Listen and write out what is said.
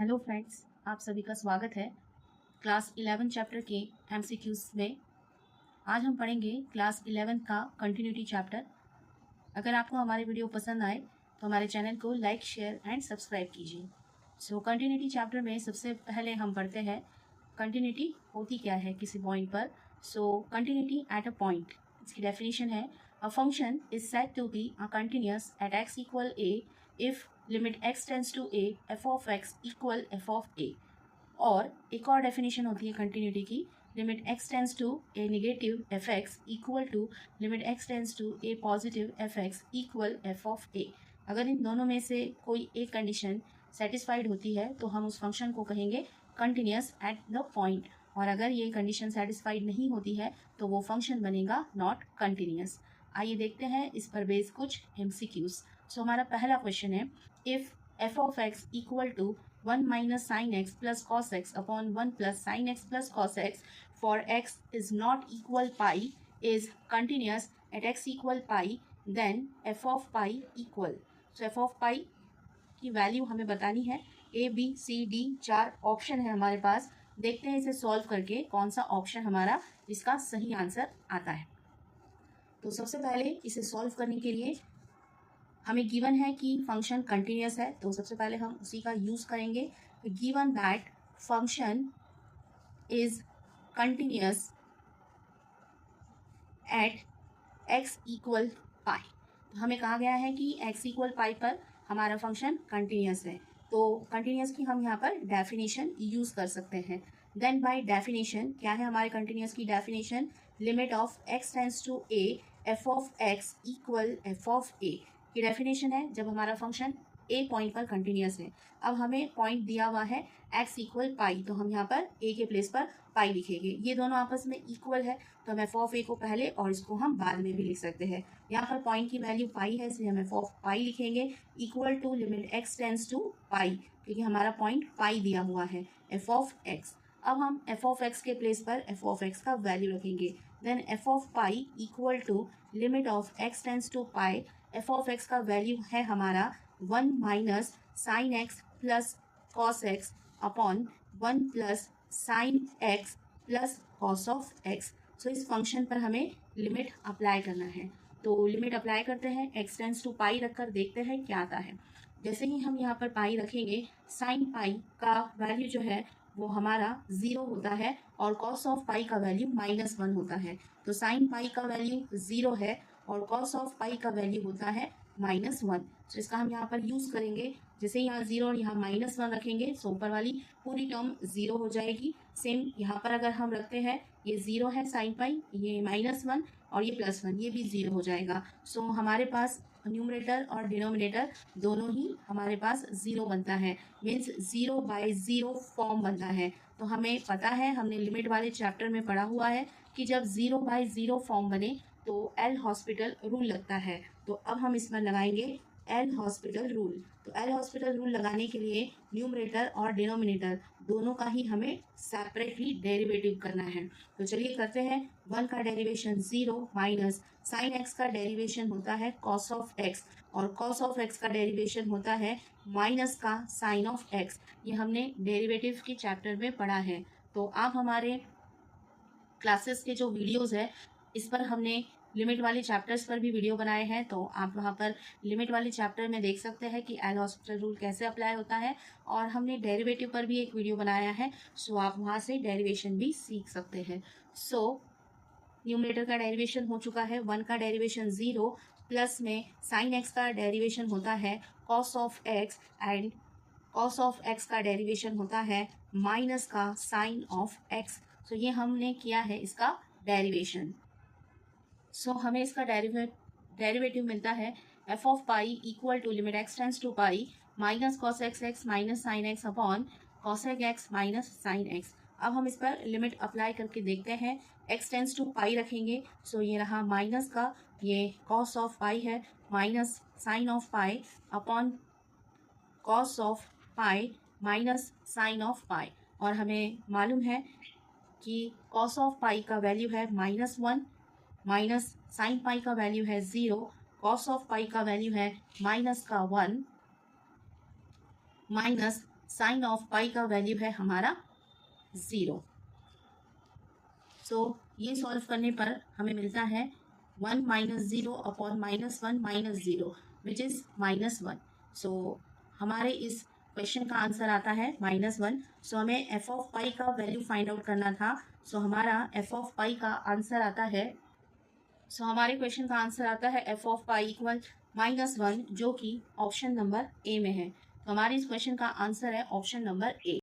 Hello friends, आप सभी का स्वागत है क्लास 11 चैप्टर के एमसीक्यूज में। आज हम पढ़ेंगे क्लास 11 का कंटिन्यूटी चैप्टर। अगर आपको हमारे वीडियो पसंद आए तो हमारे चैनल को लाइक, शेयर एंड सब्सक्राइब कीजिए। कंटिन्यूटी चैप्टर में सबसे पहले हम पढ़ते हैं कंटिन्यूटी होती क्या है किसी पॉइंट पर। कंटिन्यूटी एट अ पॉइंट, इसकी डेफिनेशन है a function is said to be a continuous at x equal a if limit x tends to a f of x equal f of a। और एक और definition होती है continuity की, limit x tends to a negative f x equal to limit x tends to a positive f x equal f of a। अगर इन दोनों में से कोई एक कंडीशन सेटिस्फाइड होती है तो हम उस फंक्शन को कहेंगे कंटिन्यूअस एट द पॉइंट, और अगर ये कंडीशन सेटिस्फाइड नहीं होती है तो वो फंक्शन बनेगा नॉट कंटिन्यूअस। आइए देखते हैं इस पर बेस कुछ एमसीक्यूज। हमारा पहला क्वेश्चन है, if f of x equal to 1 minus sine x plus cos x upon 1 plus sine x plus cos x for x is not equal pi is continuous at x equal pi, then f of pi equal. f of pi की value हमें बतानी है। A B C D 4 option है हमारे पास। देखते हैं इसे solve करके कौन सा ऑप्शन हमारा इसका सही आंसर आता है। तो सबसे पहले इसे सॉल्व करने के लिए हमें गिवन है कि फंक्शन कंटिन्यूअस है, तो सबसे पहले हम उसी का यूज करेंगे। Given that function is continuous at x equal पाई। तो हमें कहा गया है कि x इक्वल पाई पर हमारा फंक्शन कंटिन्यूअस है, तो कंटिन्यूअस की हम यहाँ पर डेफिनेशन यूज कर सकते हैं। देन बाय डेफिनेशन क्या है हमारे कंटिन्यूअस की definition, limit of x tends to a f of x equal f of a की डेफिनेशन है जब हमारा फंक्शन a पॉइंट पर कंटिन्यूअस है। अब हमें पॉइंट दिया हुआ है x इक्वल पाई, तो हम यहाँ पर a के प्लेस पर पाई लिखेंगे। ये दोनों आपस में इक्वल है तो हम f ऑफ a को पहले और इसको हम बाद में भी लिख सकते हैं। यहाँ पर पॉइंट की वैल्यू पाई है इसलिए हम f ऑफ पाई लिखेंगे equal to limit x tends to pi, क्योंकि हमारा पॉइंट पाई दिया हुआ है f ऑफ x। अब हम f ऑफ x के प्लेस पर f ऑफ x का वैल्यू रखेंगे। Then f of pi equal to limit of x tends to pi, f of x का वैल्यू है हमारा 1 minus sine x plus cos x upon 1 plus sine x plus cos of x. So इस function पर हमें limit apply करना है, तो limit apply करते हैं, x टेंड्स टू पाई रखकर देखते हैं क्या आता है। जैसे ही हम यहाँ पर पाई रखेंगे, साइन पाई का वैल्यू जो है वो हमारा 0 होता है और कॉस ऑफ पाई का वैल्यू -1 होता है। तो साइन पाई का वैल्यू 0 है और कॉस ऑफ पाई का वैल्यू होता है -1। तो इसका हम यहाँ पर यूज करेंगे। जैसे यहाँ 0 और यहाँ -1 रखेंगे सो ऊपर वाली पूरी टर्म 0 हो जाएगी। सेम यहाँ पर अगर हम रखते हैं, ये 0 है साइन पाई, ये -1 और ये +1, ये भी 0 हो जाएगा। सो हमारे पास न्यूमरेटर और डिनोमिनेटर दोनों ही हमारे पास 0 बनता है, मीन्स 0/0 फॉर्म बनता है। तो हमें पता है, हमने लिमिट वाले चैप्टर में पढ़ा हुआ है कि जब 0/0 फॉर्म बने तो एल हॉस्पिटल रूल लगता है। तो अब हम इसमें लगाएंगे एल हॉस्पिटल रूल। तो एल हॉस्पिटल रूल लगाने के लिए न्यूमरेटर और डिनोमिनेटर दोनों का ही हमें सेपरेटली डेरिवेटिव करना है। तो चलिए करते हैं। 1 का डेरिवेशन 0 माइनस साइन एक्स का डेरिवेशन होता है कॉस ऑफ एक्स, और कॉस ऑफ एक्स का डेरिवेशन होता है माइनस का साइन ऑफ एक्स। ये हमने डेरिवेटिव के चैप्टर में पढ़ा है। तो आप हमारे क्लासेस के जो वीडियोस है इस पर हमने लिमिट वाले चैप्टर्स पर भी वीडियो बनाए हैं, तो आप वहाँ पर लिमिट वाले चैप्टर में देख सकते हैं कि एल हॉस्पिटल रूल कैसे अप्लाई होता है, और हमने डेरिवेटिव पर भी एक वीडियो बनाया है, सो आप वहाँ से डेरिवेशन भी सीख सकते हैं। सो न्यूमरेटर का डेरिवेशन हो चुका है, 1 का डेरिवेशन 0 प्लस में साइन एक्स का डेरिवेशन होता है cos of x, and cos of x का डेरिवेशन होता है माइनस का साइन ऑफ एक्स। तो ये हमने किया है इसका डेरिवेशन। सो हमें इसका डेरिवेटिव मिलता है f of pi equal to limit x tends to pi minus cos x x minus sine x upon cosec x minus sine x. अब हम इस पर लिमिट अप्लाई करके देखते हैं। x टेंड्स टू पाई रखेंगे, सो ये रहा माइनस का, ये कॉस ऑफ पाई है minus sine of pi upon cos of pi minus sine of pi. और हमें मालूम है कि कॉस ऑफ पाई का वैल्यू है -1 माइनस साइन पाई का वैल्यू है 0, कॉस ऑफ पाई का वैल्यू है -1 माइनस साइन ऑफ पाई का वैल्यू है हमारा 0। सो ये सॉल्व करने पर हमें मिलता है 1 minus 0 upon -1 minus 0 which is -1। सो हमारे इस क्वेश्चन का आंसर आता है -1। सो हमें एफ ऑफ पाई का वैल्यू फाइंड आउट करना था। सो हमारा एफ ऑफ पाई का आंसर आता है, हमारे क्वेश्चन का आंसर आता है एफ ऑफ पाई इक्वल -1, जो कि ऑप्शन नंबर ए में है। तो हमारे इस क्वेश्चन का आंसर है ऑप्शन नंबर ए।